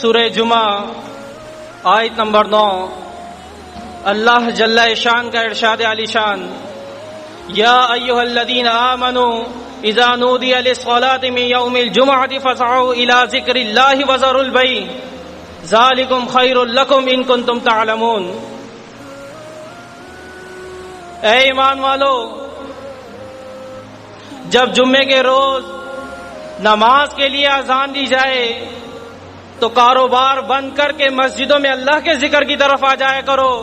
سورہ جمعہ آیت نمبر 9 اللہ جل شان کا ارشاد علی شان یا ایھا الذین آمنوا اذا نودی للصلاۃ من یوم الجمعۃ فاسعوا الی ذکر اللہ وذروا البیع ذالکم خیر لکم ان کنتم تعلمون۔ اے ایمان والو، جب جمعے کے روز نماز کے لیے اذان دی جائے تو کاروبار بند کر کے مسجدوں میں اللہ کے ذکر کی طرف آ جایا کرو۔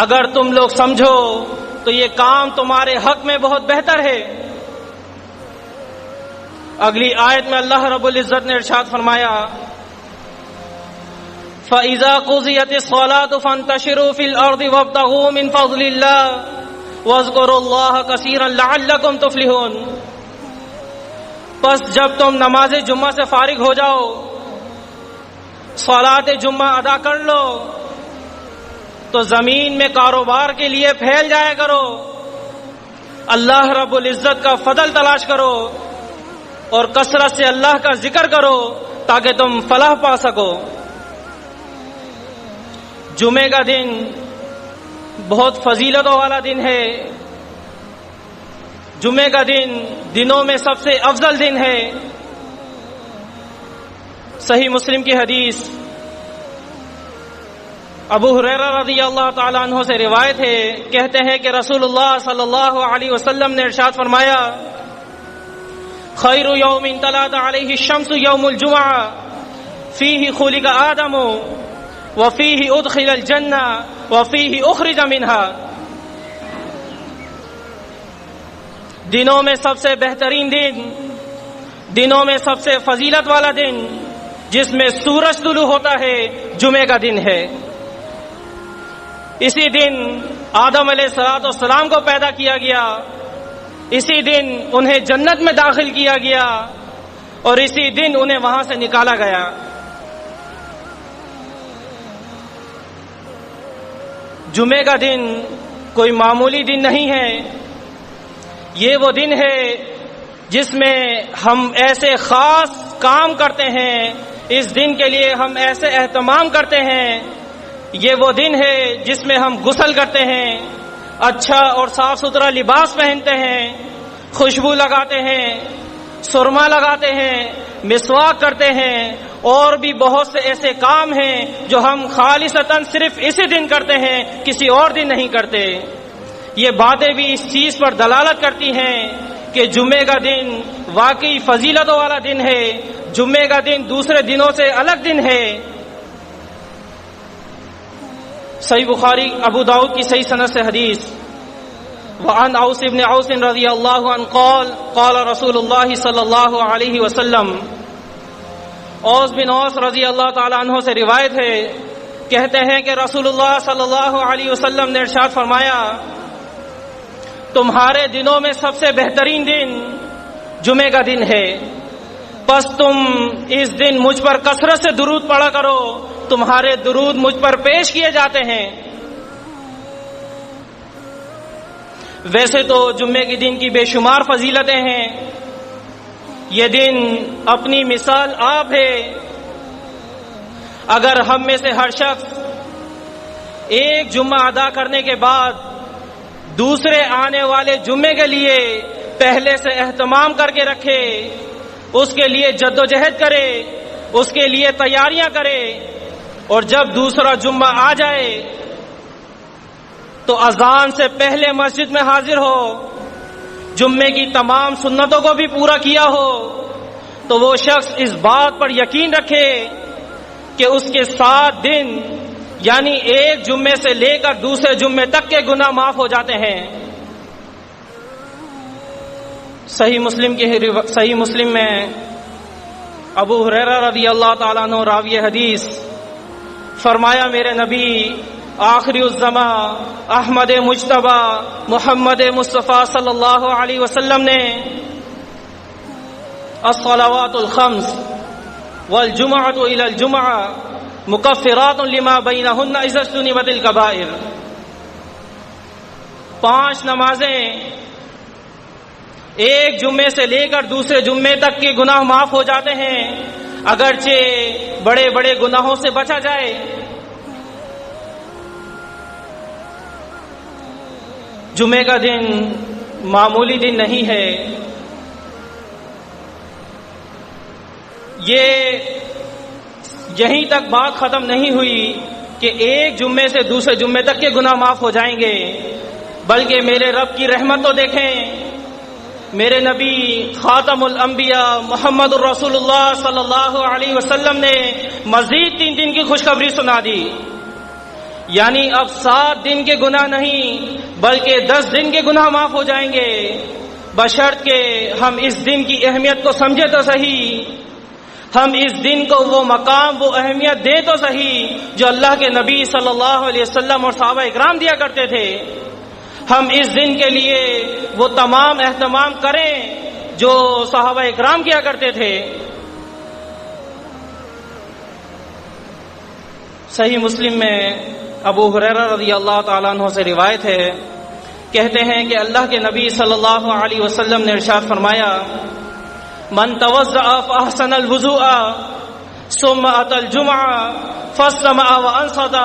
اگر تم لوگ سمجھو تو یہ کام تمہارے حق میں بہت بہتر ہے۔ اگلی آیت میں اللہ رب العزت نے ارشاد فرمایا فَإِذَا قُضِيَتِ الصَّلَاةُ فَانتَشِرُوا فِي الْأَرْضِ وَابْتَغُوا مِنْ فَضْلِ اللَّهِ وَاذْكُرُوا اللَّهَ كَثِيرًا لَعَلَّكُمْ تُفْلِحُونَ۔ پس جب تم نماز جمعہ سے فارغ ہو جاؤ، صلاۃ جمعہ ادا کر لو، تو زمین میں کاروبار کے لیے پھیل جایا کرو، اللہ رب العزت کا فضل تلاش کرو اور کثرت سے اللہ کا ذکر کرو تاکہ تم فلاح پا سکو۔ جمعے کا دن بہت فضیلتوں والا دن ہے۔ جمعے کا دن دنوں میں سب سے افضل دن ہے۔ صحیح مسلم کی حدیث ابو ہریرہ رضی اللہ تعالیٰ عنہ سے روایت ہے، کہتے ہیں کہ رسول اللہ صلی اللہ علیہ وسلم نے ارشاد فرمایا خیر یوم طلعت علیہ الشمس یوم الجمعہ فیہ خلق آدم وفیہ ادخل الجنہ وفیہ اخرج منہا۔ دنوں میں سب سے بہترین دن، دنوں میں سب سے فضیلت والا دن جس میں سورج طلوع ہوتا ہے، جمعے کا دن ہے۔ اسی دن آدم علیہ السلام کو پیدا کیا گیا، اسی دن انہیں جنت میں داخل کیا گیا اور اسی دن انہیں وہاں سے نکالا گیا۔ جمعے کا دن کوئی معمولی دن نہیں ہے، یہ وہ دن ہے جس میں ہم ایسے خاص کام کرتے ہیں، اس دن کے لیے ہم ایسے اہتمام کرتے ہیں۔ یہ وہ دن ہے جس میں ہم غسل کرتے ہیں، اچھا اور صاف ستھرا لباس پہنتے ہیں، خوشبو لگاتے ہیں، سرما لگاتے ہیں، مسواک کرتے ہیں، اور بھی بہت سے ایسے کام ہیں جو ہم خالصتاً صرف اسی دن کرتے ہیں، کسی اور دن نہیں کرتے۔ یہ باتیں بھی اس چیز پر دلالت کرتی ہیں کہ جمعے کا دن واقعی فضیلتوں والا دن ہے، جمعے کا دن دوسرے دنوں سے الگ دن ہے۔ صحیح بخاری ابو داؤد کی صحیح سند سے حدیث وعن اوس بن اوس رضی اللہ عنہ قال قال رسول اللہ صلی اللہ علیہ وسلم، اوس بن اوس رضی اللہ تعالی عنہ سے روایت ہے، کہتے ہیں کہ رسول اللہ صلی اللہ علیہ وسلم نے ارشاد فرمایا تمہارے دنوں میں سب سے بہترین دن جمعے کا دن ہے، پس تم اس دن مجھ پر کثرت سے درود پڑھا کرو، تمہارے درود مجھ پر پیش کیے جاتے ہیں۔ ویسے تو جمعے کے دن کی بے شمار فضیلتیں ہیں، یہ دن اپنی مثال آپ ہے۔ اگر ہم میں سے ہر شخص ایک جمعہ ادا کرنے کے بعد دوسرے آنے والے جمعے کے لیے پہلے سے اہتمام کر کے رکھے، اس کے لیے جد و جہد کرے، اس کے لیے تیاریاں کرے، اور جب دوسرا جمعہ آ جائے تو اذان سے پہلے مسجد میں حاضر ہو، جمعے کی تمام سنتوں کو بھی پورا کیا ہو، تو وہ شخص اس بات پر یقین رکھے کہ اس کے 7 دن یعنی ایک جمعے سے لے کر دوسرے جمعے تک کے گناہ معاف ہو جاتے ہیں۔ صحیح مسلم میں ابو ہریرہ رضی اللہ تعالیٰ عنہ راوی حدیث فرمایا میرے نبی آخری الزمان احمد مجتبی محمد مصطفیٰ صلی اللہ علیہ وسلم نے الصلوات الخمس والجمعۃ الی الجمعہ مکفرات لما بینہن اذا اجتنبت الکبائر، 5 نمازیں ایک جمعے سے لے کر دوسرے جمعے تک کے گناہ معاف ہو جاتے ہیں، اگرچہ بڑے بڑے گناہوں سے بچا جائے۔ جمعے کا دن معمولی دن نہیں ہے، یہ یہیں تک بات ختم نہیں ہوئی کہ ایک جمعے سے دوسرے جمعے تک کے گناہ معاف ہو جائیں گے، بلکہ میرے رب کی رحمت تو دیکھیں، میرے نبی خاتم الانبیاء محمد الرسول اللہ صلی اللہ علیہ وسلم نے مزید 3 دن کی خوشخبری سنا دی، یعنی اب 7 دن کے گناہ نہیں بلکہ 10 دن کے گناہ معاف ہو جائیں گے، بشرط کہ ہم اس دن کی اہمیت کو سمجھے تو صحیح، ہم اس دن کو وہ مقام وہ اہمیت دے تو صحیح جو اللہ کے نبی صلی اللہ علیہ وسلم اور صحابہ اکرام دیا کرتے تھے، ہم اس دن کے لیے وہ تمام اہتمام کریں جو صحابہ اکرام کیا کرتے تھے۔ صحیح مسلم میں ابو ہریرہ رضی اللہ تعالیٰ عنہ سے روایت ہے، کہتے ہیں کہ اللہ کے نبی صلی اللہ علیہ وسلم نے ارشاد فرمایا، من توضأ فأحسن الوضوء ثم أتى الجمعة فاستمع وأنصت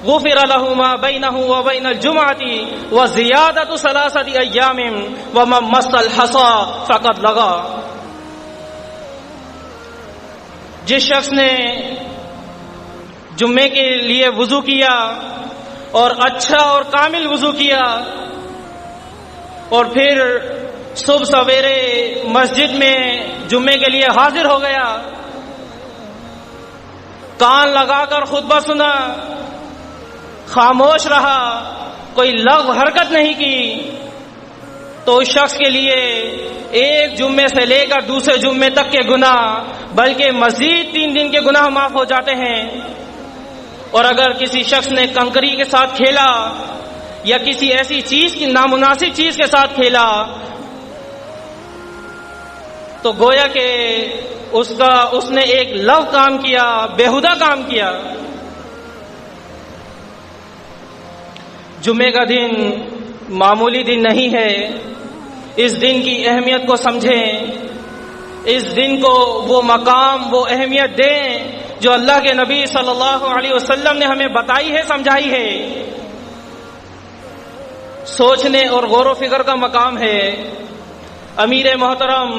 غفر له ما بينه وبين الجمعة وزيادة 3 أيام ومن مس الحصى فقد لغى۔ جس شخص نے جمعے کے لیے وضو کیا اور اچھا اور کامل وضو کیا اور پھر صبح سویرے مسجد میں جمعے کے لیے حاضر ہو گیا، کان لگا کر خطبہ سنا، خاموش رہا، کوئی لغو حرکت نہیں کی، تو اس شخص کے لیے ایک جمعے سے لے کر دوسرے جمعے تک کے گناہ بلکہ مزید 3 دن کے گناہ معاف ہو جاتے ہیں۔ اور اگر کسی شخص نے کنکری کے ساتھ کھیلا یا کسی ایسی چیز کی نامناسب چیز کے ساتھ کھیلا تو گویا کہ اس نے ایک لغو کام کیا، بیہودہ کام کیا۔ جمعے کا دن معمولی دن نہیں ہے، اس دن کی اہمیت کو سمجھیں، اس دن کو وہ مقام وہ اہمیت دیں جو اللہ کے نبی صلی اللہ علیہ وسلم نے ہمیں بتائی ہے، سمجھائی ہے۔ سوچنے اور غور و فکر کا مقام ہے۔ امیر محترم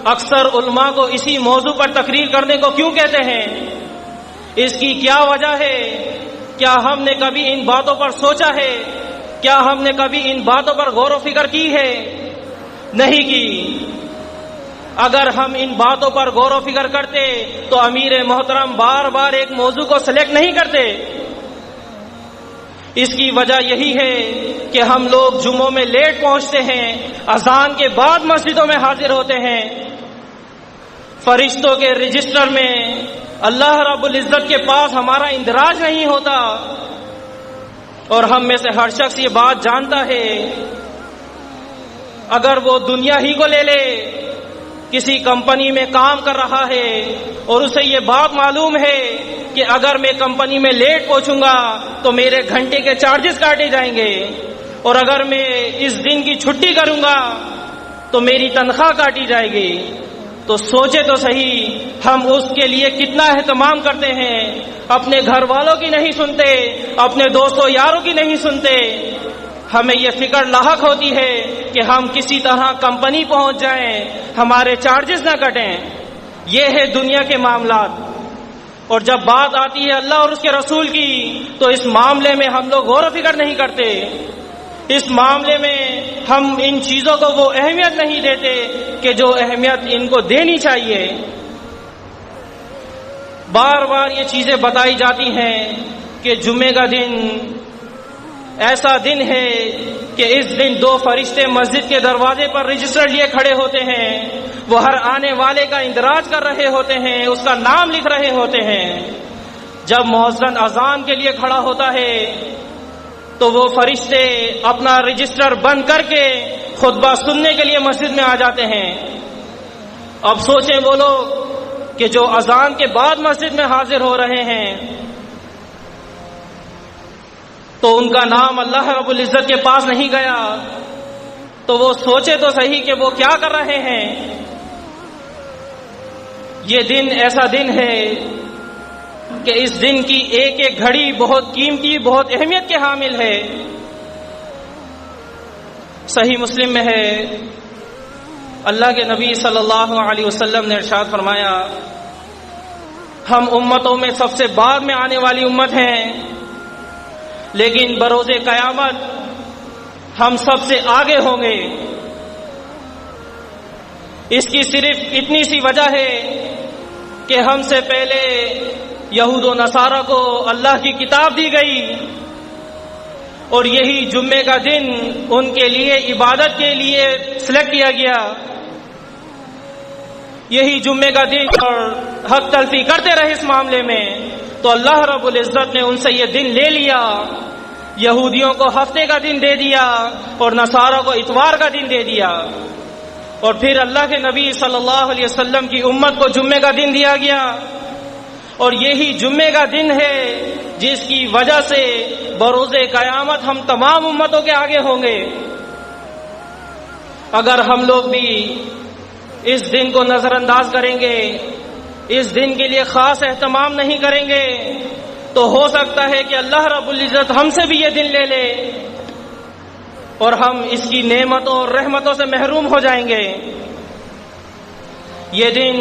اکثر علماء کو اسی موضوع پر تقریر کرنے کو کیوں کہتے ہیں؟ اس کی کیا وجہ ہے؟ کیا ہم نے کبھی ان باتوں پر سوچا ہے؟ کیا ہم نے کبھی ان باتوں پر غور و فکر کی ہے؟ نہیں کی۔ اگر ہم ان باتوں پر غور و فکر کرتے تو امیر محترم بار بار ایک موضوع کو سلیکٹ نہیں کرتے۔ اس کی وجہ یہی ہے کہ ہم لوگ جمعوں میں لیٹ پہنچتے ہیں، اذان کے بعد مسجدوں میں حاضر ہوتے ہیں، فرشتوں کے رجسٹر میں اللہ رب العزت کے پاس ہمارا اندراج نہیں ہوتا، اور ہم میں سے ہر شخص یہ بات جانتا ہے، اگر وہ دنیا ہی کو لے لے، کسی کمپنی میں کام کر رہا ہے اور اسے یہ بات معلوم ہے کہ اگر میں کمپنی میں لیٹ پہنچوں گا تو میرے گھنٹے کے چارجز کاٹے جائیں گے، اور اگر میں اس دن کی چھٹی کروں گا تو میری تنخواہ کاٹی جائے گی، تو سوچے تو صحیح ہم اس کے لیے کتنا اہتمام کرتے ہیں، اپنے گھر والوں کی نہیں سنتے، اپنے دوستوں یاروں کی نہیں سنتے، ہمیں یہ فکر لاحق ہوتی ہے کہ ہم کسی طرح کمپنی پہنچ جائیں، ہمارے چارجز نہ کٹیں۔ یہ ہے دنیا کے معاملات، اور جب بات آتی ہے اللہ اور اس کے رسول کی تو اس معاملے میں ہم لوگ غور و فکر نہیں کرتے، اس معاملے میں ہم ان چیزوں کو وہ اہمیت نہیں دیتے کہ جو اہمیت ان کو دینی چاہیے۔ بار بار یہ چیزیں بتائی جاتی ہیں کہ جمعے کا دن ایسا دن ہے کہ اس دن 2 فرشتے مسجد کے دروازے پر رجسٹر لیے کھڑے ہوتے ہیں، وہ ہر آنے والے کا اندراج کر رہے ہوتے ہیں، اس کا نام لکھ رہے ہوتے ہیں۔ جب مؤذن اذان کے لیے کھڑا ہوتا ہے تو وہ فرشتے اپنا رجسٹر بند کر کے خطبہ سننے کے لیے مسجد میں آ جاتے ہیں۔ اب سوچیں وہ لوگ کہ جو اذان کے بعد مسجد میں حاضر ہو رہے ہیں تو ان کا نام اللہ رب العزت کے پاس نہیں گیا، تو وہ سوچے تو صحیح کہ وہ کیا کر رہے ہیں۔ یہ دن ایسا دن ہے کہ اس دن کی ایک ایک گھڑی بہت قیمتی، بہت اہمیت کے حامل ہے۔ صحیح مسلم میں ہے، اللہ کے نبی صلی اللہ علیہ وسلم نے ارشاد فرمایا، ہم امتوں میں سب سے بعد میں آنے والی امت ہیں، لیکن بروز قیامت ہم سب سے آگے ہوں گے۔ اس کی صرف اتنی سی وجہ ہے کہ ہم سے پہلے یہود و نصارہ کو اللہ کی کتاب دی گئی، اور یہی جمعے کا دن ان کے لیے عبادت کے لیے سلیکٹ کیا گیا۔ یہی جمعے کا دن اور حق تلفی کرتے رہے اس معاملے میں، تو اللہ رب العزت نے ان سے یہ دن لے لیا۔ یہودیوں کو ہفتے کا دن دے دیا اور نصارہ کو اتوار کا دن دے دیا، اور پھر اللہ کے نبی صلی اللہ علیہ وسلم کی امت کو جمعے کا دن دیا گیا، اور یہی جمعے کا دن ہے جس کی وجہ سے بروز قیامت ہم تمام امتوں کے آگے ہوں گے۔ اگر ہم لوگ بھی اس دن کو نظر انداز کریں گے، اس دن کے لیے خاص اہتمام نہیں کریں گے، تو ہو سکتا ہے کہ اللہ رب العزت ہم سے بھی یہ دن لے لے اور ہم اس کی نعمتوں اور رحمتوں سے محروم ہو جائیں گے۔ یہ دن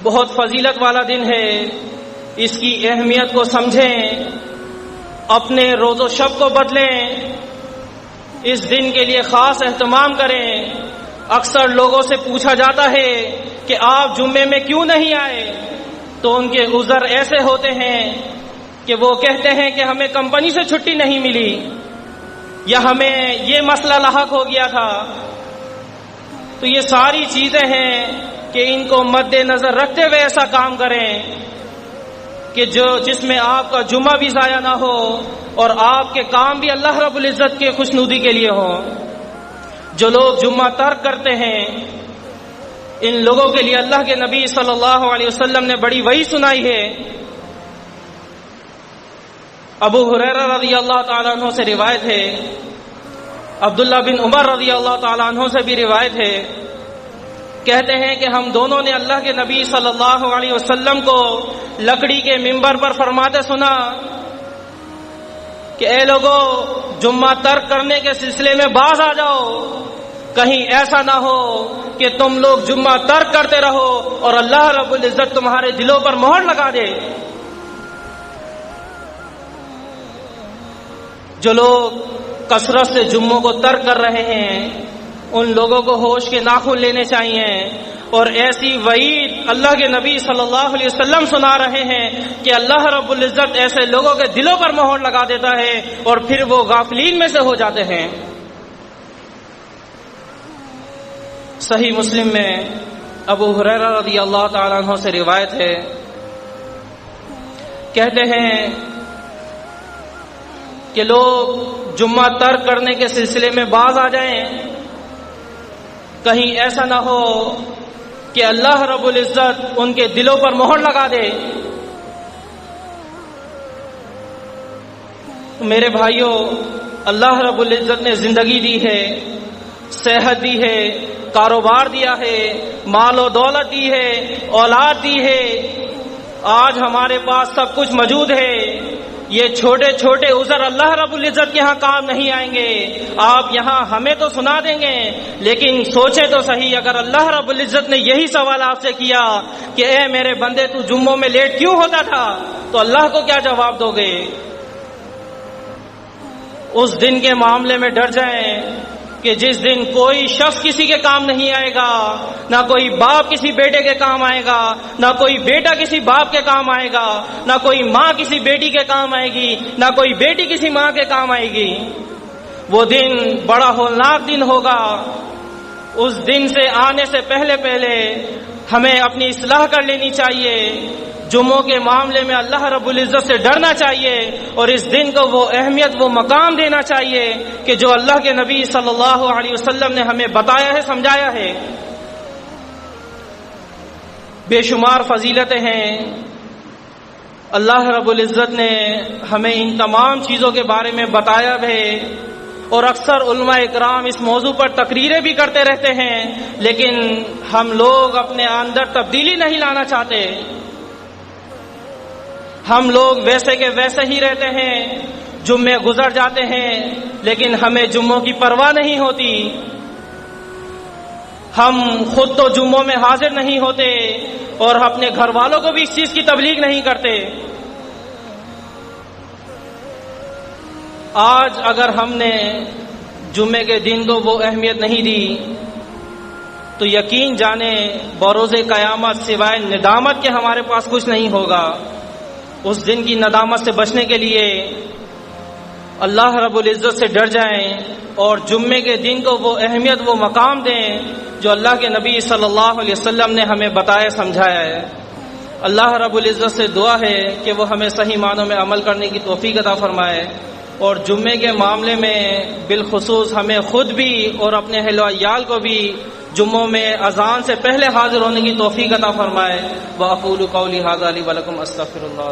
بہت فضیلت والا دن ہے، اس کی اہمیت کو سمجھیں، اپنے روز و شب کو بدلیں، اس دن کے لیے خاص اہتمام کریں۔ اکثر لوگوں سے پوچھا جاتا ہے کہ آپ جمعے میں کیوں نہیں آئے، تو ان کے عذر ایسے ہوتے ہیں کہ وہ کہتے ہیں کہ ہمیں کمپنی سے چھٹی نہیں ملی، یا ہمیں یہ مسئلہ لاحق ہو گیا تھا۔ تو یہ ساری چیزیں ہیں کہ ان کو مد نظر رکھتے ہوئے ایسا کام کریں کہ جس میں آپ کا جمعہ بھی ضائع نہ ہو اور آپ کے کام بھی اللہ رب العزت کے خوشنودی کے لیے ہوں۔ جو لوگ جمعہ ترک کرتے ہیں، ان لوگوں کے لیے اللہ کے نبی صلی اللہ علیہ وسلم نے بڑی وعید سنائی ہے۔ ابو ہریرہ رضی اللہ تعالیٰ عنہ سے روایت ہے، عبداللہ بن عمر رضی اللہ تعالیٰ عنہ سے بھی روایت ہے، کہتے ہیں کہ ہم دونوں نے اللہ کے نبی صلی اللہ علیہ وسلم کو لکڑی کے منبر پر فرماتے سنا کہ اے لوگو، جمعہ ترک کرنے کے سلسلے میں باز آ جاؤ، کہیں ایسا نہ ہو کہ تم لوگ جمعہ ترک کرتے رہو اور اللہ رب العزت تمہارے دلوں پر مہر لگا دے۔ جو لوگ کثرت سے جمعوں کو ترک کر رہے ہیں، ان لوگوں کو ہوش کے ناخن لینے چاہیے، اور ایسی وعید اللہ کے نبی صلی اللہ علیہ وسلم سنا رہے ہیں کہ اللہ رب العزت ایسے لوگوں کے دلوں پر مہر لگا دیتا ہے اور پھر وہ غافلین میں سے ہو جاتے ہیں۔ صحیح مسلم میں ابو ہریرہ رضی اللہ تعالیٰ عنہ سے روایت ہے، کہتے ہیں کہ لوگ جمعہ ترک کرنے کے سلسلے میں باز آ جائیں، کہیں ایسا نہ ہو کہ اللہ رب العزت ان کے دلوں پر مہر لگا دے۔ میرے بھائیوں، اللہ رب العزت نے زندگی دی ہے، صحت دی ہے، کاروبار دیا ہے، مال و دولت دی ہے، اولاد دی ہے، آج ہمارے پاس سب کچھ موجود ہے۔ یہ چھوٹے چھوٹے عذر اللہ رب العزت کے ہاں کام نہیں آئیں گے۔ آپ یہاں ہمیں تو سنا دیں گے، لیکن سوچیں تو صحیح، اگر اللہ رب العزت نے یہی سوال آپ سے کیا کہ اے میرے بندے تو جمعوں میں لیٹ کیوں ہوتا تھا، تو اللہ کو کیا جواب دو گے؟ اس دن کے معاملے میں ڈر جائیں کہ جس دن کوئی شخص کسی کے کام نہیں آئے گا، نہ کوئی باپ کسی بیٹے کے کام آئے گا، نہ کوئی بیٹا کسی باپ کے کام آئے گا، نہ کوئی ماں کسی بیٹی کے کام آئے گی، نہ کوئی بیٹی کسی ماں کے کام آئے گی۔ وہ دن بڑا ہولناک دن ہوگا۔ اس دن سے آنے سے پہلے ہمیں اپنی اصلاح کر لینی چاہیے، جمعوں کے معاملے میں اللہ رب العزت سے ڈرنا چاہیے، اور اس دن کو وہ اہمیت، وہ مقام دینا چاہیے کہ جو اللہ کے نبی صلی اللہ علیہ وسلم نے ہمیں بتایا ہے، سمجھایا ہے۔ بے شمار فضیلتیں ہیں، اللہ رب العزت نے ہمیں ان تمام چیزوں کے بارے میں بتایا ہے، اور اکثر علماء اکرام اس موضوع پر تقریریں بھی کرتے رہتے ہیں، لیکن ہم لوگ اپنے اندر تبدیلی نہیں لانا چاہتے۔ ہم لوگ ویسے کے ویسے ہی رہتے ہیں، جمعے گزر جاتے ہیں لیکن ہمیں جمعوں کی پرواہ نہیں ہوتی، ہم خود تو جمعوں میں حاضر نہیں ہوتے اور اپنے گھر والوں کو بھی اس چیز کی تبلیغ نہیں کرتے۔ آج اگر ہم نے جمعے کے دن کو وہ اہمیت نہیں دی تو یقین جانیں بروز قیامت سوائے ندامت کے ہمارے پاس کچھ نہیں ہوگا۔ اس دن کی ندامت سے بچنے کے لیے اللہ رب العزت سے ڈر جائیں اور جمعے کے دن کو وہ اہمیت وہ مقام دیں جو اللہ کے نبی صلی اللہ علیہ وسلم نے ہمیں بتایا سمجھایا ہے۔ اللہ رب العزت سے دعا ہے کہ وہ ہمیں صحیح معنوں میں عمل کرنے کی توفیق عطا فرمائے، اور جمعے کے معاملے میں بالخصوص ہمیں خود بھی اور اپنے اہل و عیال کو بھی جمعوں میں اذان سے پہلے حاضر ہونے کی توفیق عطا فرمائے۔ وَأَقُولُ قَوْلِي هَذَا لِي وَلَكُمْ أَسْتَغْفِرُ اللَّهَ